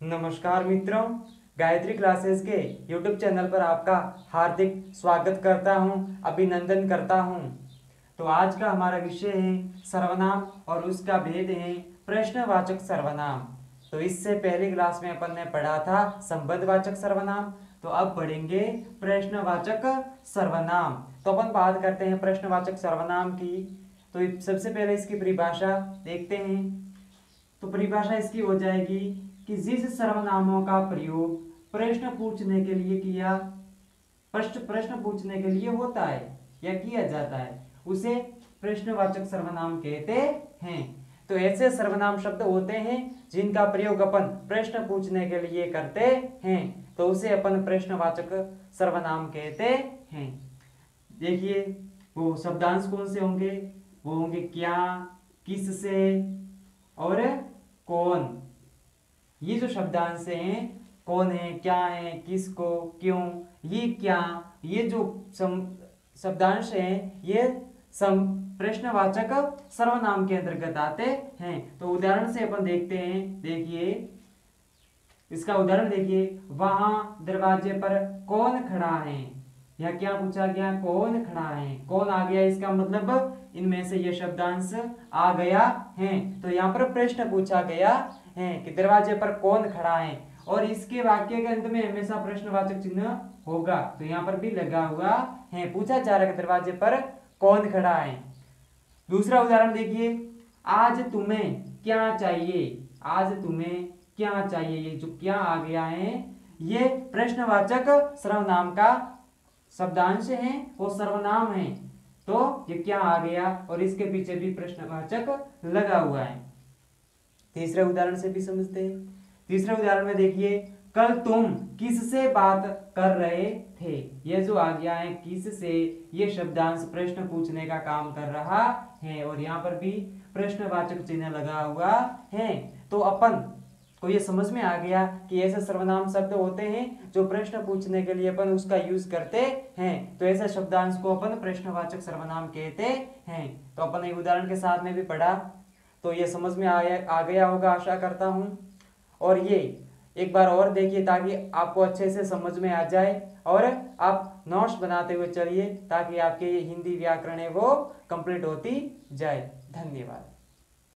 नमस्कार मित्रों, गायत्री क्लासेस के YouTube चैनल पर आपका हार्दिक स्वागत करता हूं, अभिनंदन करता हूं। तो आज का हमारा विषय है सर्वनाम और उसका भेद है प्रश्नवाचक सर्वनाम। तो इससे पहली क्लास में अपन ने पढ़ा था संबंधवाचक सर्वनाम, तो अब पढ़ेंगे प्रश्नवाचक सर्वनाम। तो अपन बात करते हैं प्रश्नवाचक सर्वनाम की। तो सबसे पहले इसकी परिभाषा देखते हैं। तो परिभाषा इसकी हो जाएगी कि जिस सर्वनामों का प्रयोग प्रश्न पूछने के लिए प्रश्न पूछने के लिए होता है या किया जाता है उसे प्रश्नवाचक सर्वनाम कहते हैं। तो ऐसे सर्वनाम शब्द होते हैं जिनका प्रयोग अपन प्रश्न पूछने के लिए करते हैं, तो उसे अपन प्रश्नवाचक सर्वनाम कहते हैं। देखिए वो शब्दांश कौन से होंगे, वो होंगे क्या, किससे और कौन। ये जो शब्दांश हैं, कौन है, क्या है, किसको, क्यों, ये क्या, ये जो शब्दांश हैं ये प्रश्नवाचक सर्वनाम के अंतर्गत आते हैं। तो उदाहरण से अपन देखते हैं। देखिए इसका उदाहरण देखिए, वहां दरवाजे पर कौन खड़ा है। या क्या पूछा गया, कौन खड़ा है, कौन आ गया, इसका मतलब इनमें से ये शब्दांश आ गया है। तो यहाँ पर प्रश्न पूछा गया है कि दरवाजे पर कौन खड़ा है, और इसके वाक्य के अंत में हमेशा प्रश्नवाचक चिन्ह होगा। तो यहाँ पर भी लगा हुआ है, पूछा जा रहा है दरवाजे पर कौन खड़ा है। दूसरा उदाहरण देखिए, आज तुम्हें क्या चाहिए। आज तुम्हें क्या चाहिए, ये जो क्या आ गया है ये प्रश्नवाचक सर्वनाम का शब्दांश है, वो सर्वनाम है। तो ये क्या आ गया और इसके पीछे भी प्रश्नवाचक लगा हुआ है। तीसरे उदाहरण से भी समझते हैं। तीसरे उदाहरण में देखिए, कल तुम किससे बात कर रहे थे। ये जो आ गया है किससे, ये शब्दांश प्रश्न पूछने का काम कर रहा है, और यहाँ पर भी प्रश्नवाचक चिन्ह लगा हुआ है। तो अपन को ये समझ में आ गया कि ऐसे सर्वनाम शब्द होते हैं जो प्रश्न पूछने के लिए अपन उसका यूज करते हैं। तो ऐसे शब्दांश को अपन प्रश्नवाचक सर्वनाम कहते हैं। तो अपन एक उदाहरण के साथ में भी पढ़ा, तो ये समझ में आ गया होगा, आशा करता हूँ। और ये एक बार और देखिए ताकि आपको अच्छे से समझ में आ जाए, और आप नोट्स बनाते हुए चलिए ताकि आपके ये हिंदी व्याकरण है वो कंप्लीट होती जाए। धन्यवाद।